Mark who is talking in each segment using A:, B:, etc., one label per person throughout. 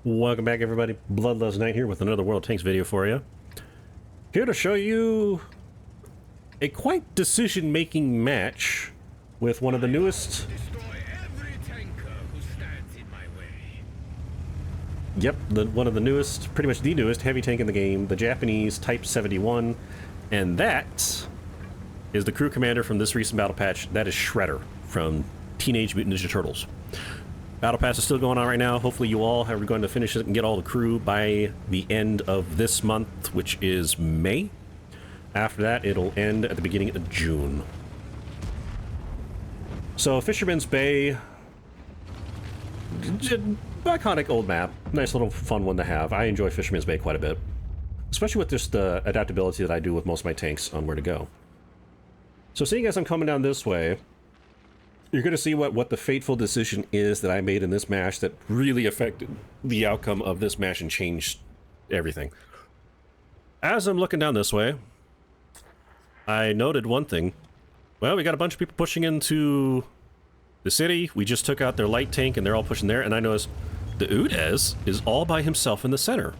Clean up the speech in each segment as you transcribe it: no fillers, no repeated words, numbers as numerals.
A: Welcome back, everybody. Bloodlust Knight here with another World Tanks video for you. Here to show you a quite decision-making match with one of the newest... Yep, one of the newest, pretty much the newest heavy tank in the game, the Japanese Type 71. And that is the crew commander from this recent battle patch. That is Shredder from Teenage Mutant Ninja Turtles. Battle Pass is still going on right now. Hopefully you all are going to finish it and get all the crew by the end of this month, which is May. After that, it'll end at the beginning of June. So, Fisherman's Bay, iconic old map. Nice little fun one to have. I enjoy Fisherman's Bay quite a bit. Especially with just the adaptability that I do with most of my tanks on where to go. So, seeing as I'm coming down this way, you're going to see what the fateful decision is that I made in this match that really affected the outcome of this match and changed everything. As I'm looking down this way, I noted one thing. Well, we got a bunch of people pushing into the city. We just took out their light tank and they're all pushing there. And I noticed the Udez is all by himself in the center.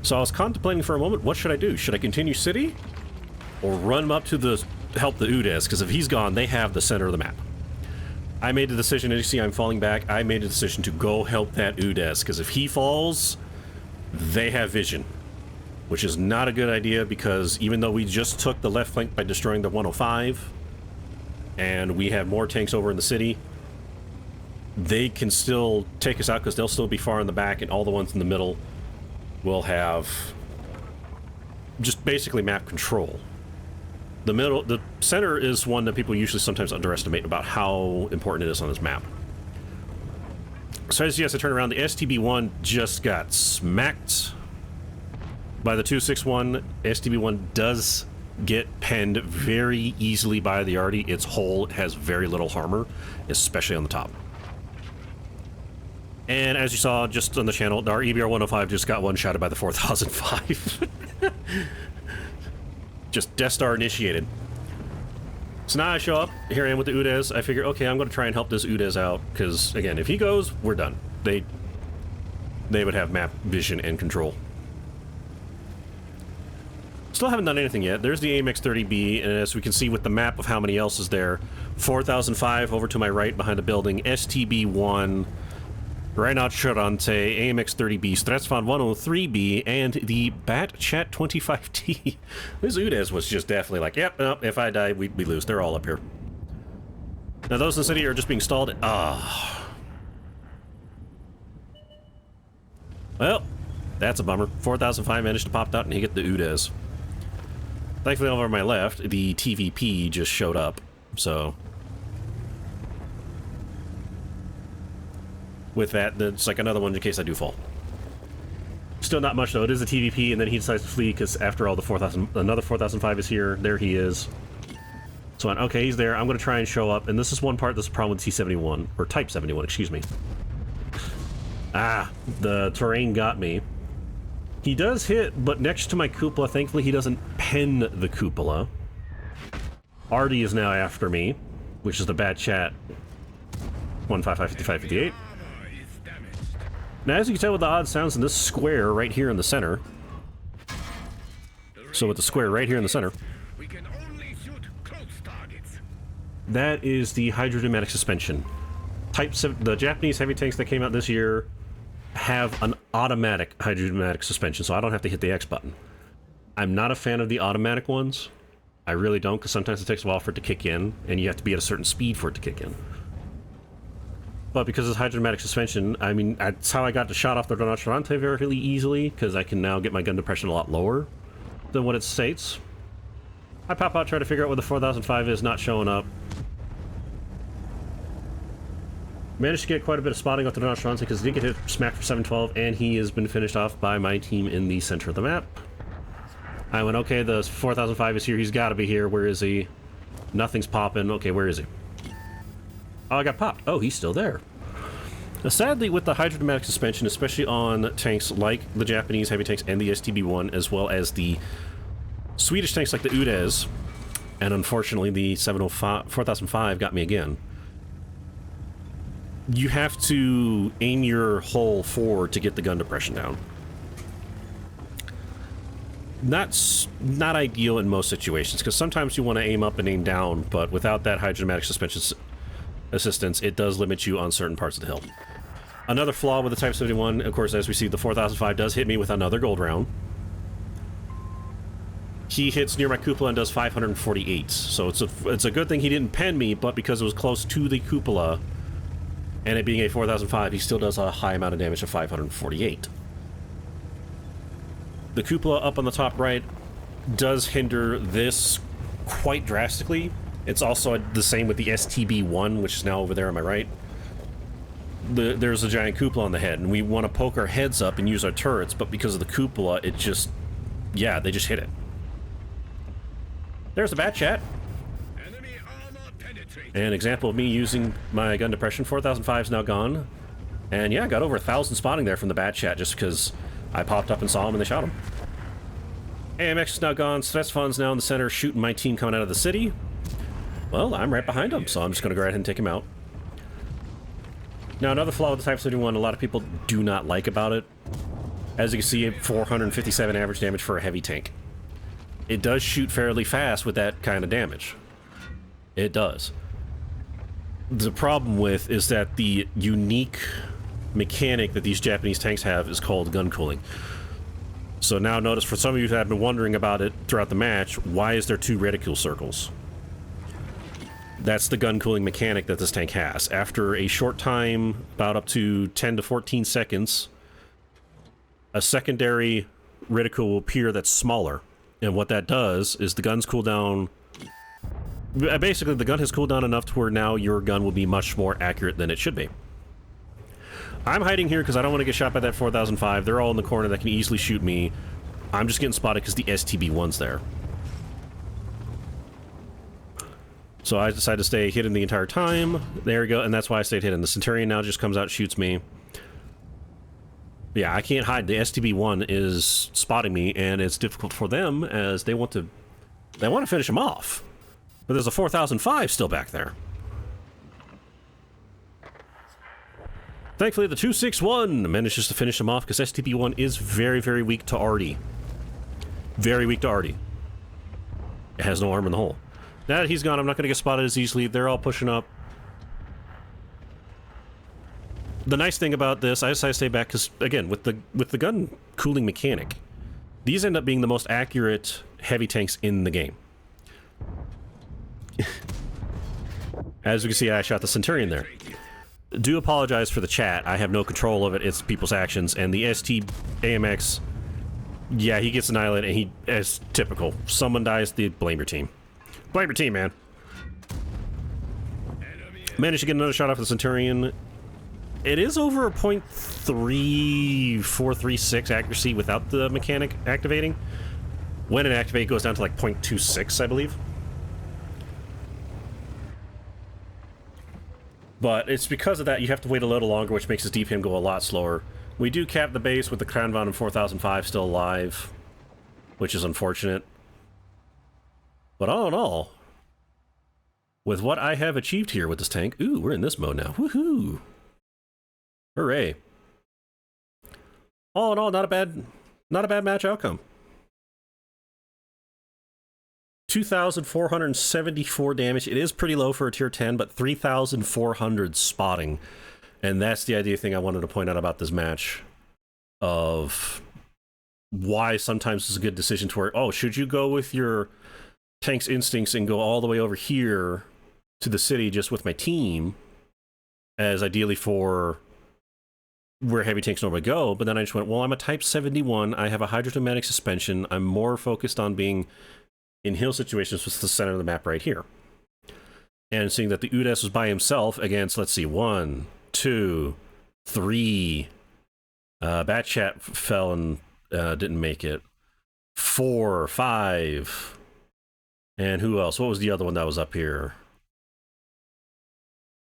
A: So I was contemplating for a moment, what should I do? Should I continue city or run up to help the Udez? Because if he's gone, they have the center of the map. I made the decision, as you see I'm falling back, I made a decision to go help that Udez, because if he falls, they have vision. Which is not a good idea, because even though we just took the left flank by destroying the 105, and we have more tanks over in the city, they can still take us out, because they'll still be far in the back, and all the ones in the middle will have just basically map control. The center is one that people usually sometimes underestimate about how important it is on this map. So as you guys turn around, the STB-1 just got smacked by the 261. STB-1 does get penned very easily by the Arty. Its hull has very little armor, especially on the top. And as you saw just on the channel, our EBR-105 just got one-shotted by the 4005. Just Death Star initiated. So now I show up, here I am with the Udez. I figure, okay, I'm going to try and help this Udez out, because, again, if he goes, we're done. They would have map vision and control. Still haven't done anything yet. There's the AMX-30B, and as we can see with the map of how many else is there, 4005 over to my right behind the building, STB-1, Reinhard Charante, AMX-30B, Stretsfan 103B, and the Batchat 25T. This Udez was just definitely like, yep, if I die, we lose. They're all up here. Now those in the city are just being stalled. Well, that's a bummer. 4005 managed to pop out and he get the Udez. Thankfully over on my left, the TVP just showed up, so... With that, it's like another one in case I do fall. Still not much though. It is a TVP, and then he decides to flee because after all, another 4005 is here. There he is. So okay, he's there. I'm going to try and show up, and this is one part. This is a problem with T71 or Type 71. Excuse me. The terrain got me. He does hit, but next to my cupola, thankfully he doesn't pen the cupola. Arty is now after me, which is the Batchat 155-55-58. Now, as you can tell with the odd sounds in this square right here in the center. So with the square right here in the center.
B: We can only shoot close targets.
A: That is the hydrodynamic suspension. The Japanese heavy tanks that came out this year have an automatic hydrodynamic suspension, so I don't have to hit the X button. I'm not a fan of the automatic ones. I really don't, because sometimes it takes a while for it to kick in, and you have to be at a certain speed for it to kick in. But because it's hydrodynamic suspension, I mean, that's how I got the shot off the Rinocerante very easily, because I can now get my gun depression a lot lower than what it states. I pop out, try to figure out where the 4005 is, not showing up. Managed to get quite a bit of spotting off the Rinocerante because he did get hit smack for 712, and he has been finished off by my team in the center of the map. I went, okay, the 4005 is here, he's got to be here, where is he? Nothing's popping, okay, where is he? Oh, I got popped. Oh, he's still there. Now, sadly, with the hydrodynamic suspension, especially on tanks like the Japanese heavy tanks and the STB-1, as well as the Swedish tanks like the Udez, and unfortunately the 4005 got me again. you have to aim your hull forward to get the gun depression down. That's not ideal in most situations, because sometimes you want to aim up and aim down, but without that hydromatic suspension assistance, it does limit you on certain parts of the hill. Another flaw with the Type 71, of course, as we see, the 4005 does hit me with another gold round. He hits near my cupola and does 548, so it's a good thing he didn't pen me, but because it was close to the cupola, and it being a 4005, he still does a high amount of damage of 548. The cupola up on the top right does hinder this quite drastically. It's also the same with the STB-1, which is now over there on my right. There's a giant cupola on the head, and we want to poke our heads up and use our turrets, but because of the cupola, it just... yeah, they just hit it. There's the Bat Chat.
B: Enemy armor penetrating.
A: An example of me using my gun depression. 4005 is now gone. And yeah, got over 1,000 spotting there from the Bat Chat just because I popped up and saw him and they shot him. AMX is now gone. Svetsvan's now in the center shooting my team coming out of the city. Well, I'm right behind him, so I'm just going to go ahead and take him out. Now, another flaw with the Type 71 a lot of people do not like about it. As you can see, 457 average damage for a heavy tank. It does shoot fairly fast with that kind of damage. It does. The problem with is that the unique mechanic that these Japanese tanks have is called gun cooling. So now notice, for some of you who have been wondering about it throughout the match, why is there 2 reticule circles? That's the gun cooling mechanic that this tank has. After a short time, about up to 10 to 14 seconds, a secondary reticle will appear that's smaller. And what that does is the guns cool down... basically, the gun has cooled down enough to where now your gun will be much more accurate than it should be. I'm hiding here because I don't want to get shot by that 4005. They're all in the corner that can easily shoot me. I'm just getting spotted because the STB-1's there. So I decided to stay hidden the entire time. There we go, and that's why I stayed hidden. The Centurion now just comes out and shoots me. Yeah, I can't hide. The STB-1 is spotting me, and it's difficult for them as they want to finish him off. But there's a 4005 still back there. Thankfully, the 261 manages to finish him off because STB-1 is very, very weak to arty. Very weak to arty. It has no arm in the hole. Now that he's gone, I'm not going to get spotted as easily. They're all pushing up. The nice thing about this, I decided to stay back because, again, with the gun cooling mechanic, these end up being the most accurate heavy tanks in the game. As you can see, I shot the Centurion there. Do apologize for the chat. I have no control of it. It's people's actions. And the ST AMX, yeah, he gets annihilated, and he, as typical, someone dies, they blame your team. Blame your team, man. Managed to get another shot off the Centurion. It is over a .3436 accuracy without the mechanic activating. When it activates, it goes down to like .26, I believe. But it's because of that you have to wait a little longer, which makes his DPM go a lot slower. We do cap the base with the Crown Von and 4005 still alive, which is unfortunate. But all in all, with what I have achieved here with this tank, ooh, we're in this mode now. Woohoo! Hooray! All in all, not a bad match outcome. 2,474 damage. It is pretty low for a tier 10, but 3,400 spotting. And that's the idea thing I wanted to point out about this match. Of why sometimes it's a good decision to where, oh, should you go with your tank's instincts and go all the way over here to the city just with my team, as ideally for where heavy tanks normally go, but then I just went, well, I'm a Type 71, I have a hydromatic suspension, I'm more focused on being in hill situations with the center of the map right here. And seeing that the Udes was by himself against, let's see, 1, 2, 3, Bat Chat fell and didn't make it, 4, 5, and who else? What was the other one that was up here?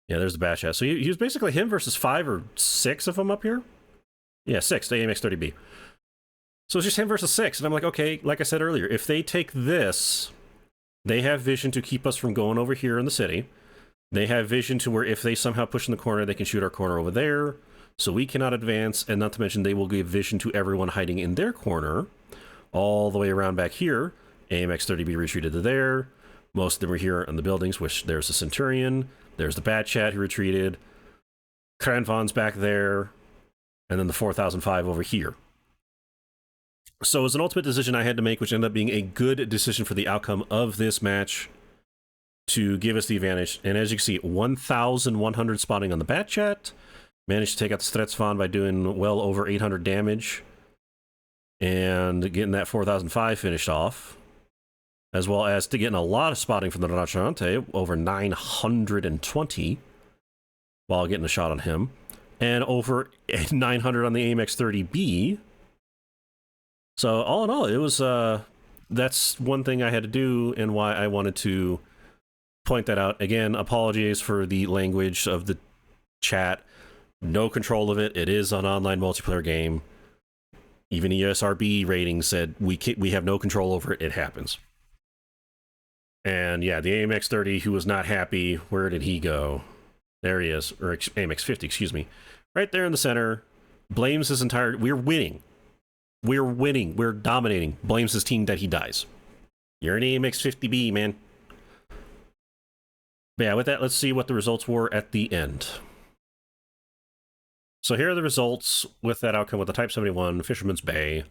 A: Yeah, there's the Bat Chat. So he was basically him versus 5 or 6 of them up here? Yeah, 6, the AMX-30B. So it's just him versus 6, and I'm like, okay, like I said earlier, if they take this, they have vision to keep us from going over here in the city. They have vision to where if they somehow push in the corner, they can shoot our corner over there. So we cannot advance, and not to mention they will give vision to everyone hiding in their corner all the way around back here. AMX 30B retreated to there. Most of them are here in the buildings, which there's the Centurion, there's the Bat Chat who retreated, Kranvan's back there, and then the 4005 over here. So it was an ultimate decision I had to make, which ended up being a good decision for the outcome of this match to give us the advantage. And as you can see, 1,100 spotting on the Bat Chat. Managed to take out the Stretsvan by doing well over 800 damage and getting that 4005 finished off, as well as to getting a lot of spotting from the Rinoceronte, over 920, while getting a shot on him, and over 900 on the AMX 30B. So all in all, it was that's one thing I had to do, and why I wanted to point that out. Again, apologies for the language of the chat. No control of it. It is an online multiplayer game. Even ESRB rating said we have no control over it. It happens. And yeah, the AMX 30, who was not happy, where did he go? There he is, or AMX 50, excuse me. Right there in the center. Blames his entire... We're winning. We're winning. We're dominating. Blames his team that he dies. You're an AMX 50B, man. But yeah, with that, let's see what the results were at the end. So here are the results with that outcome with the Type 71, Fisherman's Bay.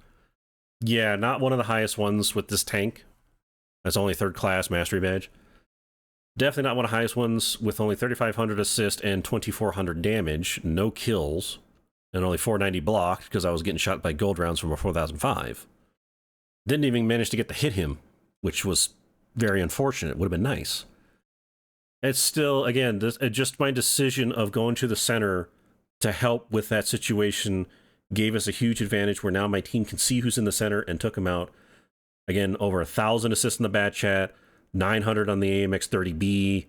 A: Yeah, not one of the highest ones with this tank. That's only 3rd class mastery badge. Definitely not one of the highest ones with only 3,500 assist and 2,400 damage. No kills. And only 490 blocked because I was getting shot by gold rounds from a 4005. Didn't even manage to get to hit him, which was very unfortunate. Would have been nice. It's still, again, just my decision of going to the center to help with that situation gave us a huge advantage where now my team can see who's in the center and took him out. Again, over 1,000 assists in the Bat Chat, 900 on the AMX 30B,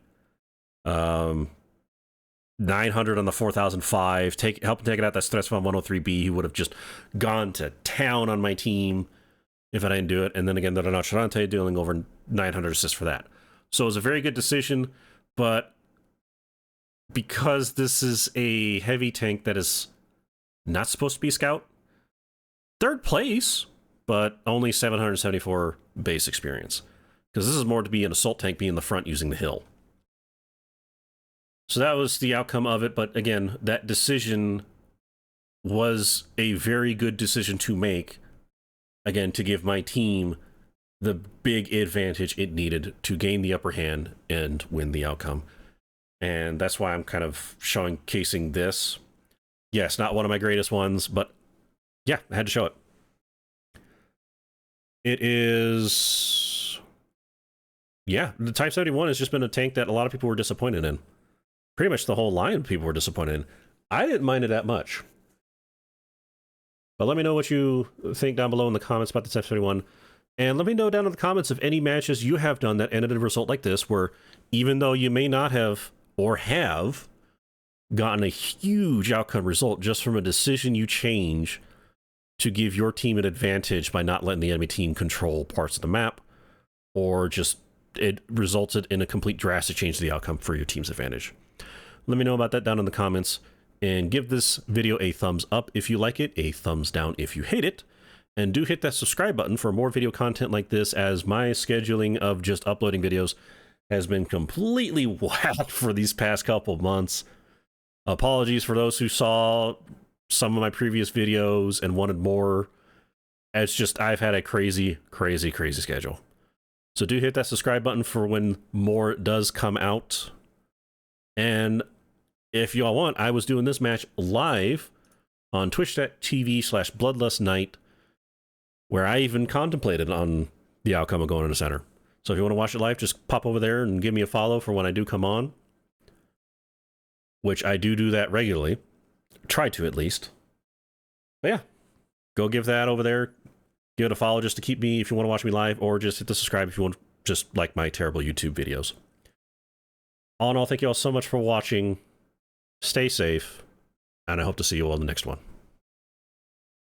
A: 900 on the 4005, helping take it out that Stretsvan 103B. He would have just gone to town on my team if I didn't do it. And then again, the Rinoceronte dealing over 900 assists for that. So it was a very good decision, but because this is a heavy tank that is not supposed to be scout, 3rd place, but only 774 base experience. Because this is more to be an assault tank, be in the front using the hill. So that was the outcome of it, but again, that decision was a very good decision to make, again, to give my team the big advantage it needed to gain the upper hand and win the outcome. And that's why I'm kind of showcasing this. Yes, not one of my greatest ones, but yeah, I had to show it. It is... Yeah, the Type 71 has just been a tank that a lot of people were disappointed in. Pretty much the whole line of people were disappointed in. I didn't mind it that much. But let me know what you think down below in the comments about the Type 71. And let me know down in the comments of any matches you have done that ended in a result like this, where even though you may not have or have gotten a huge outcome result just from a decision you change to give your team an advantage by not letting the enemy team control parts of the map, or just it resulted in a complete drastic change to the outcome for your team's advantage. Let me know about that down in the comments, and give this video a thumbs up if you like it, a thumbs down if you hate it, and do hit that subscribe button for more video content like this, as my scheduling of just uploading videos has been completely whacked for these past couple months. Apologies for those who saw some of my previous videos and wanted more. It's just, I've had a crazy schedule. So do hit that subscribe button for when more does come out. And if y'all want, I was doing this match live on twitch.tv/bloodlustnight, where I even contemplated on the outcome of going in the center. So if you want to watch it live, just pop over there and give me a follow for when I do come on, which I do that regularly. Try to, at least. But yeah, go give that over there. Give it a follow just to keep me if you want to watch me live, or just hit the subscribe if you want to just like my terrible YouTube videos. All in all, thank you all so much for watching. Stay safe, and I hope to see you all in the next one.